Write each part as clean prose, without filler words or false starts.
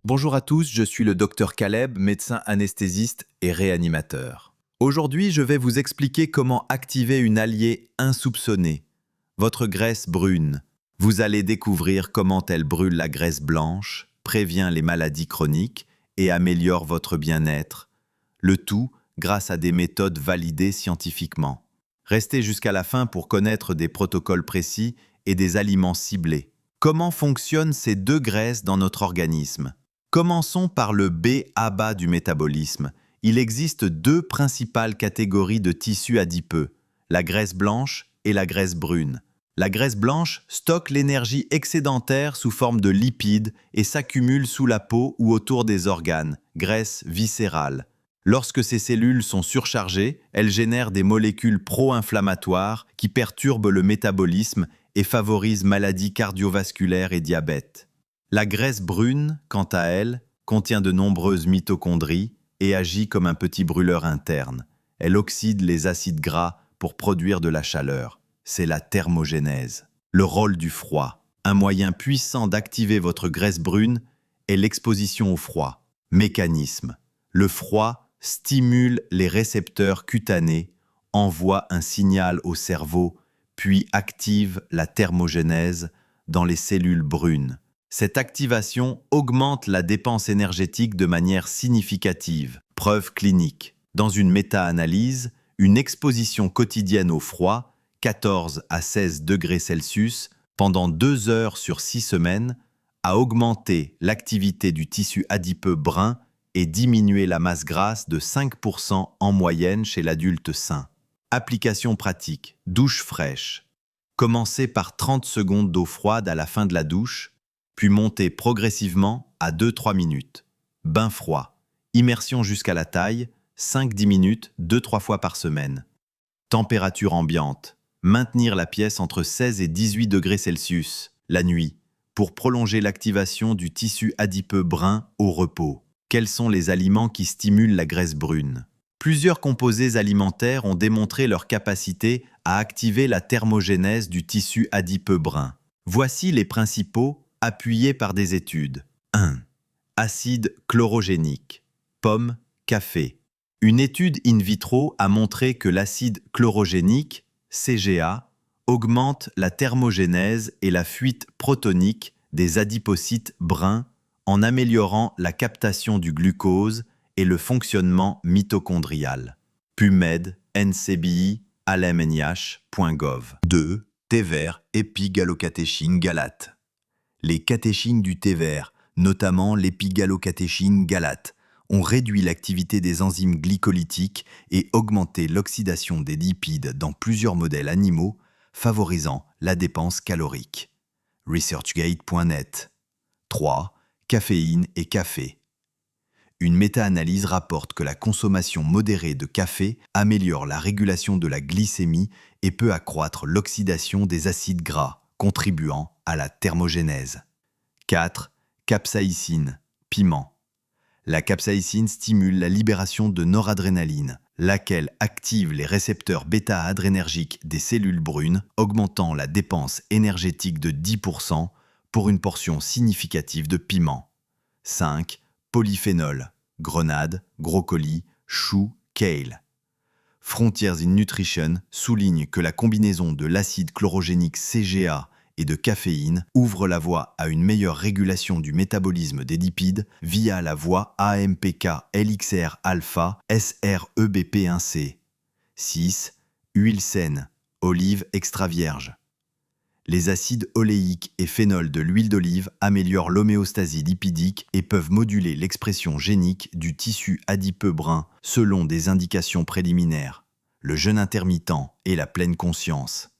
Bonjour à tous, je suis le docteur Caleb, médecin anesthésiste et réanimateur. Aujourd'hui, je vais vous expliquer comment activer une alliée insoupçonnée, votre graisse brune. Vous allez découvrir comment elle brûle la graisse blanche, prévient les maladies chroniques et améliore votre bien-être. Le tout grâce à des méthodes validées scientifiquement. Restez jusqu'à la fin pour connaître des protocoles précis et des aliments ciblés. Comment fonctionnent ces deux graisses dans notre organisme ? Commençons par le B.A.B.A. du métabolisme. Il existe deux principales catégories de tissus adipeux, la graisse blanche et la graisse brune. La graisse blanche stocke l'énergie excédentaire sous forme de lipides et s'accumule sous la peau ou autour des organes, graisse viscérale. Lorsque ces cellules sont surchargées, elles génèrent des molécules pro-inflammatoires qui perturbent le métabolisme et favorisent maladies cardiovasculaires et diabète. La graisse brune, quant à elle, contient de nombreuses mitochondries et agit comme un petit brûleur interne. Elle oxyde les acides gras pour produire de la chaleur. C'est la thermogénèse. Le rôle du froid. Un moyen puissant d'activer votre graisse brune est l'exposition au froid. Mécanisme. Le froid stimule les récepteurs cutanés, envoie un signal au cerveau, puis active la thermogénèse dans les cellules brunes. Cette activation augmente la dépense énergétique de manière significative. Preuve clinique. Dans une méta-analyse, une exposition quotidienne au froid, 14 à 16 degrés Celsius, pendant 2 heures sur 6 semaines, a augmenté l'activité du tissu adipeux brun et diminué la masse grasse de 5% en moyenne chez l'adulte sain. Application pratique. Douche fraîche. Commencez par 30 secondes d'eau froide à la fin de la douche, puis montez progressivement à 2-3 minutes. Bain froid. Immersion jusqu'à la taille, 5-10 minutes, 2-3 fois par semaine. Température ambiante. Maintenir la pièce entre 16 et 18 degrés Celsius, la nuit, pour prolonger l'activation du tissu adipeux brun au repos. Quels sont les aliments qui stimulent la graisse brune ? Plusieurs composés alimentaires ont démontré leur capacité à activer la thermogénèse du tissu adipeux brun. Voici les principaux appuyés par des études. 1. Acide chlorogénique. Pomme, café. Une étude in vitro a montré que l'acide chlorogénique, CGA, augmente la thermogénèse et la fuite protonique des adipocytes bruns en améliorant la captation du glucose et le fonctionnement mitochondrial. PubMed, NCBI, almnh.gov. 2. Thé vert, épigallocatechin galate. Les catéchines du thé vert, notamment l'épigallocatechin galate, ont réduit l'activité des enzymes glycolytiques et augmenté l'oxydation des lipides dans plusieurs modèles animaux, favorisant la dépense calorique. ResearchGate.net. 3. Caféine et café. Une méta-analyse rapporte que la consommation modérée de café améliore la régulation de la glycémie et peut accroître l'oxydation des acides gras, contribuant à la thermogénèse. 4. Capsaïcine, piment. La capsaïcine stimule la libération de noradrénaline, laquelle active les récepteurs bêta-adrénergiques des cellules brunes, augmentant la dépense énergétique de 10% pour une portion significative de piment. 5. Polyphénol, grenade, brocoli, chou, kale. Frontiers in Nutrition souligne que la combinaison de l'acide chlorogénique CGA et de caféine ouvre la voie à une meilleure régulation du métabolisme des lipides via la voie AMPK-LXR-alpha SREBP1C. 6. Huile saine, olive extra vierge. Les acides oléiques et phénols de l'huile d'olive améliorent l'homéostasie lipidique et peuvent moduler l'expression génique du tissu adipeux brun selon des indications préliminaires. Le jeûne intermittent et la pleine conscience.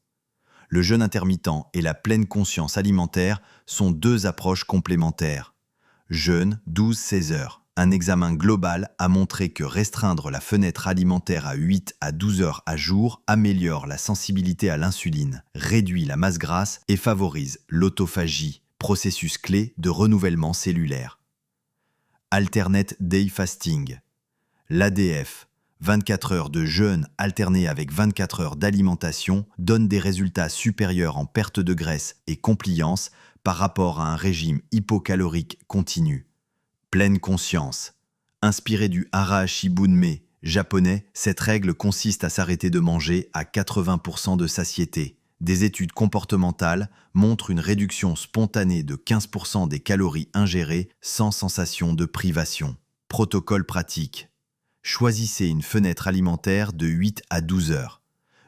Le jeûne intermittent et la pleine conscience alimentaire sont deux approches complémentaires. Jeûne 12-16 heures. Un examen global a montré que restreindre la fenêtre alimentaire à 8 à 12 heures à jour améliore la sensibilité à l'insuline, réduit la masse grasse et favorise l'autophagie, processus clé de renouvellement cellulaire. Alternate Day Fasting. L'ADF, 24 heures de jeûne alterné avec 24 heures d'alimentation, donne des résultats supérieurs en perte de graisse et compliance par rapport à un régime hypocalorique continu. Pleine conscience. Inspiré du Arashi Bunmei japonais, cette règle consiste à s'arrêter de manger à 80% de satiété. Des études comportementales montrent une réduction spontanée de 15% des calories ingérées sans sensation de privation. Protocole pratique. Choisissez une fenêtre alimentaire de 8 à 12 heures.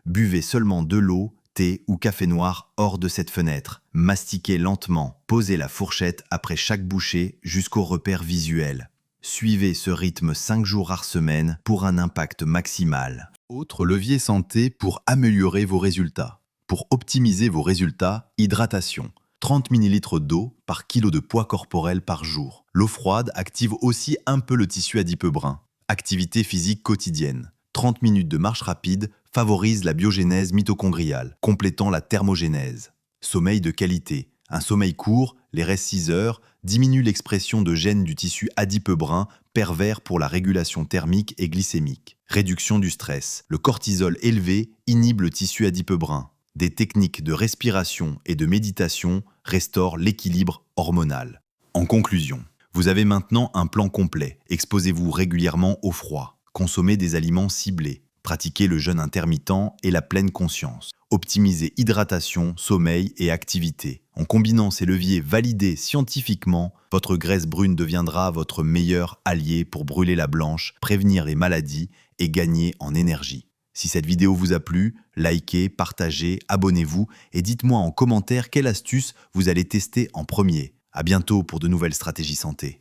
Buvez seulement de l'eau, thé ou café noir hors de cette fenêtre. Mastiquez lentement. Posez la fourchette après chaque bouchée jusqu'au repère visuel. Suivez ce rythme 5 jours par semaine pour un impact maximal. Autre levier santé pour améliorer vos résultats. Pour optimiser vos résultats, hydratation. 30 ml d'eau par kilo de poids corporel par jour. L'eau froide active aussi un peu le tissu adipeux brun. Activité physique quotidienne. 30 minutes de marche rapide favorise la biogénèse mitochondriale, complétant la thermogénèse. Sommeil de qualité. Un sommeil court, les restes 6 heures, diminue l'expression de gènes du tissu adipeux brun, pervers pour la régulation thermique et glycémique. Réduction du stress. Le cortisol élevé inhibe le tissu adipeux brun. Des techniques de respiration et de méditation restaurent l'équilibre hormonal. En conclusion, vous avez maintenant un plan complet. Exposez-vous régulièrement au froid. Consommez des aliments ciblés. Pratiquez le jeûne intermittent et la pleine conscience. Optimisez hydratation, sommeil et activité. En combinant ces leviers validés scientifiquement, votre graisse brune deviendra votre meilleur allié pour brûler la blanche, prévenir les maladies et gagner en énergie. Si cette vidéo vous a plu, likez, partagez, abonnez-vous et dites-moi en commentaire quelle astuce vous allez tester en premier. À bientôt pour de nouvelles stratégies santé.